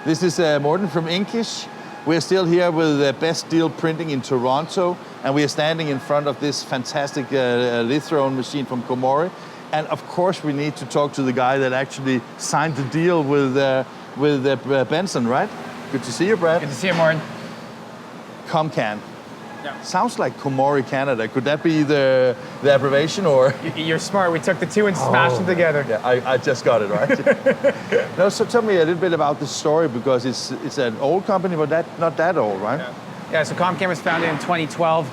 This is Morten from Inkish. We're still here with Best Deal Printing in Toronto, and we are standing in front of this fantastic Lithrone machine from Komori. And of course, we need to talk to the guy that actually signed the deal with Benson, right? Good to see you, Brad. Good to see you, Morten. Comcan. Yeah. Sounds like Komori Canada. Could that be the abbreviation, or? You're smart. We took the two and smashed them together. Yeah, I just got it right. No, so tell me a little bit about the story, because it's an old company, but not that old, right? Yeah, so Comcan was founded in 2012.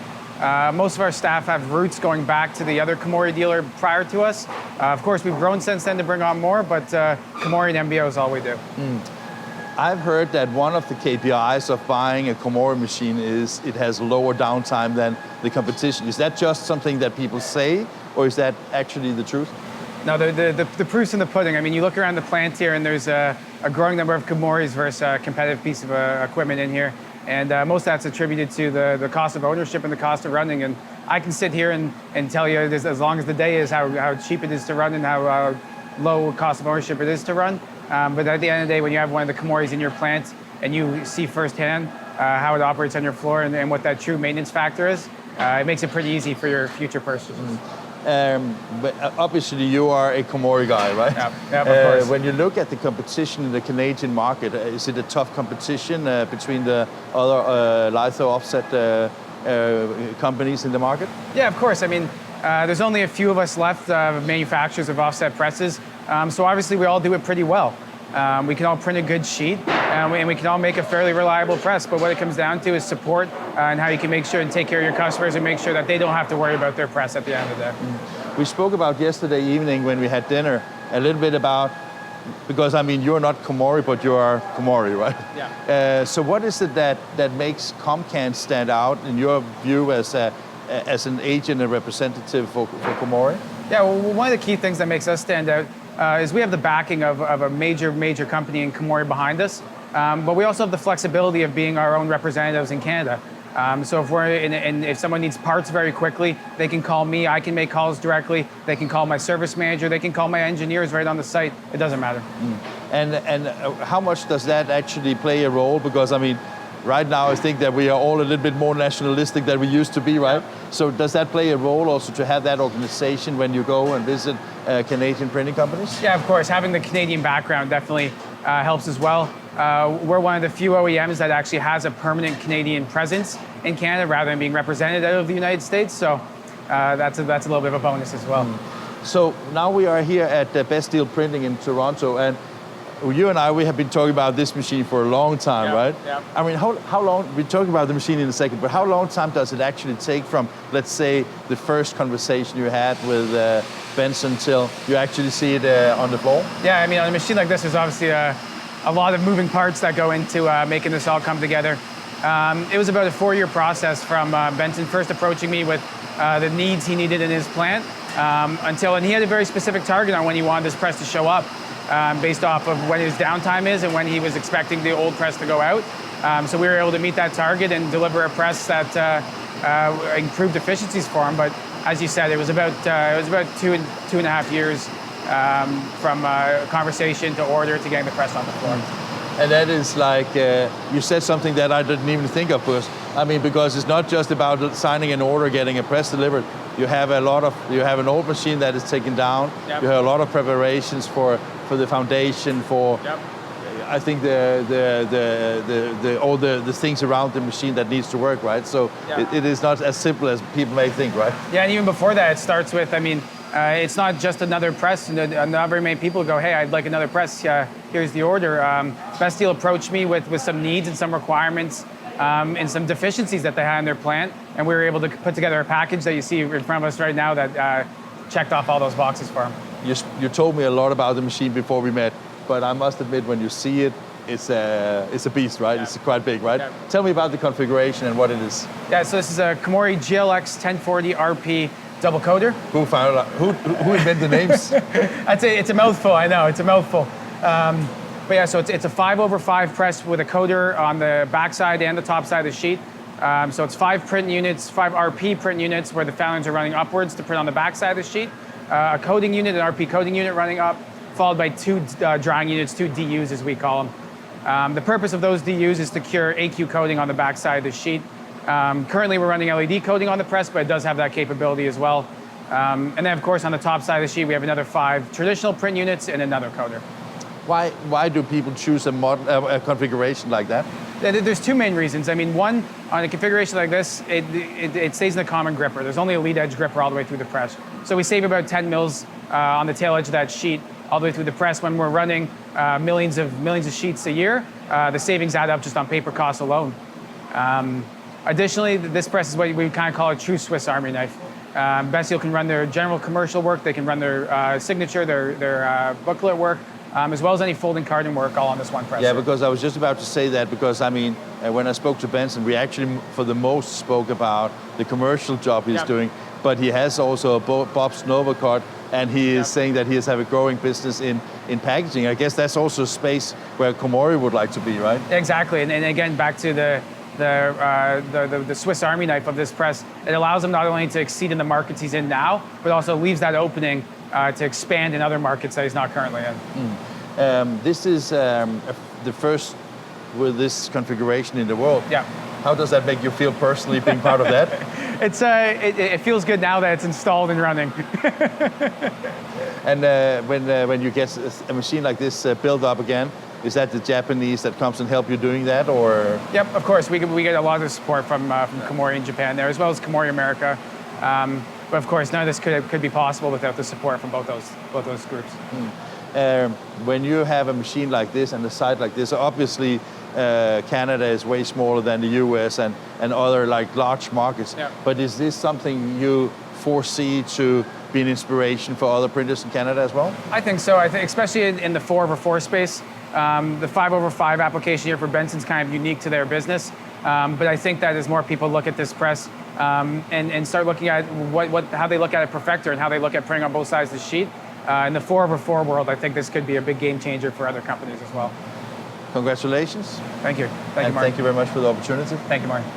Most of our staff have roots going back to the other Komori dealer prior to us. Of course, we've grown since then to bring on more, but Komori and MBO is all we do. I've heard that one of the KPIs of buying a Komori machine is it has lower downtime than the competition. Is that just something that people say, or is that actually the truth? No, the proof's in the pudding. I mean, you look around the plant here, and there's a growing number of Komoris versus a competitive piece of equipment in here. And most of that's attributed to the cost of ownership and the cost of running. And I can sit here and tell you this, as long as the day is, how cheap it is to run and how low cost of ownership it is to run. But at the end of the day, when you have one of the Komoris in your plant and you see firsthand how it operates on your floor and what that true maintenance factor is, it makes it pretty easy for your future purchases. But obviously you are a Komori guy, right? Yeah, of course. When you look at the competition in the Canadian market, is it a tough competition between the other litho offset companies in the market? Yeah, of course. I mean, there's only a few of us left, manufacturers of offset presses. So obviously we all do it pretty well. We can all print a good sheet, and we can all make a fairly reliable press, but what it comes down to is support and how you can make sure and take care of your customers and make sure that they don't have to worry about their press at the end of the day. We spoke about yesterday evening when we had dinner a little bit about, because I mean, you're not Komori, but you are Komori, right? Yeah. So what is it that makes Comcan stand out in your view as an agent and representative for Komori? Yeah, well, one of the key things that makes us stand out is we have the backing of a major company in Komori behind us, but we also have the flexibility of being our own representatives in Canada. So if someone needs parts very quickly, they can call me. I can make calls directly. They can call my service manager. They can call my engineers right on the site. It doesn't matter. And how much does that actually play a role? Because I mean, right now I think that we are all a little bit more nationalistic than we used to be, right? So does that play a role also to have that organization when you go and visit Canadian printing companies? Yeah, of course. Having the Canadian background definitely helps as well. We're one of the few OEMs that actually has a permanent Canadian presence in Canada rather than being represented out of the United States. So that's a little bit of a bonus as well. So now we are here at Best Deal Printing in Toronto, and you and I, we have been talking about this machine for a long time, right? Yeah. I mean, how long, we'll talk about the machine in a second, but how long time does it actually take from, let's say, the first conversation you had with Benson till you actually see it on the floor? Yeah, I mean, on a machine like this, there's obviously a lot of moving parts that go into making this all come together. It was about a 4-year process from Benson first approaching me with the needs he needed in his plant and he had a very specific target on when he wanted this press to show up. Based off of when his downtime is and when he was expecting the old press to go out. So we were able to meet that target and deliver a press that improved efficiencies for him. But as you said, it was about 2.5 years from conversation to order to getting the press on the floor. And that is like, you said something that I didn't even think of, Bruce. I mean, because it's not just about signing an order, getting a press delivered. You have an old machine that is taken down. Yep. You have a lot of preparations for the foundation, for I think all the things around the machine that needs to work, right? So it is not as simple as people may think, right? Yeah, and even before that, it starts with, I mean, it's not just another press. Not very many people go, hey, I'd like another press. Here's the order. Best Deal approached me with some needs and some requirements and some deficiencies that they had in their plant, and we were able to put together a package that you see in front of us right now that checked off all those boxes for them. You told me a lot about the machine before we met, but I must admit, when you see it, it's a beast, right? Yeah. It's quite big, right? Yeah. Tell me about the configuration and what it is. Yeah, so this is a Komori GLX 1040 RP double coder. Who found out? Who invented the names? It's a mouthful, I know, it's a mouthful. But yeah, so it's a 5/5 press with a coder on the backside and the top side of the sheet. So it's 5 RP print units where the fountains are running upwards to print on the backside of the sheet. A coding unit, an RP coding unit running up, followed by 2 drying units, 2 DUs as we call them. The purpose of those DUs is to cure AQ coating on the backside of the sheet. Currently we're running LED coating on the press, but it does have that capability as well. And then of course on the top side of the sheet we have another 5 traditional print units and another coater. Why do people choose a configuration like that? There's 2 main reasons. I mean, one, on a configuration like this, it stays in the common gripper. There's only a lead edge gripper all the way through the press. So we save about 10 mils on the tail edge of that sheet all the way through the press. When we're running millions of sheets a year, the savings add up just on paper costs alone. Additionally, this press is what we kind of call a true Swiss Army knife. Best-Seal can run their general commercial work, they can run their signature, their booklet work, as well as any folding carton work all on this one presser. Yeah, because I was just about to say that, because I mean, when I spoke to Benson, we actually for the most spoke about the commercial job he's doing, but he has also a Bob's Nova card, and he is saying that he has a growing business in packaging. I guess that's also a space where Komori would like to be, right? Exactly, and again, back to the Swiss Army knife of this press, it allows him not only to exceed in the markets he's in now, but also leaves that opening to expand in other markets that he's not currently in. This is the first with this configuration in the world. Yeah. How does that make you feel personally, being part of that? It feels good now that it's installed and running. And when you get a machine like this built up again, is that the Japanese that comes and help you doing that, or? Yep, of course. We get a lot of support from Komori in Japan there, as well as Komori America. But of course, none of this could be possible without the support from both those groups. When you have a machine like this and a site like this, obviously Canada is way smaller than the US and other like large markets. Yeah. But is this something you foresee to be an inspiration for other printers in Canada as well? I think so. I think especially in the 4x4 space, the 5x5 application here for Benson's kind of unique to their business. But I think that as more people look at this press and start looking at how they look at a Perfector and how they look at printing on both sides of the sheet, in the 4x4 world, I think this could be a big game changer for other companies as well. Congratulations. Thank you. Thank you, Martin. Thank you very much for the opportunity. Thank you, Martin.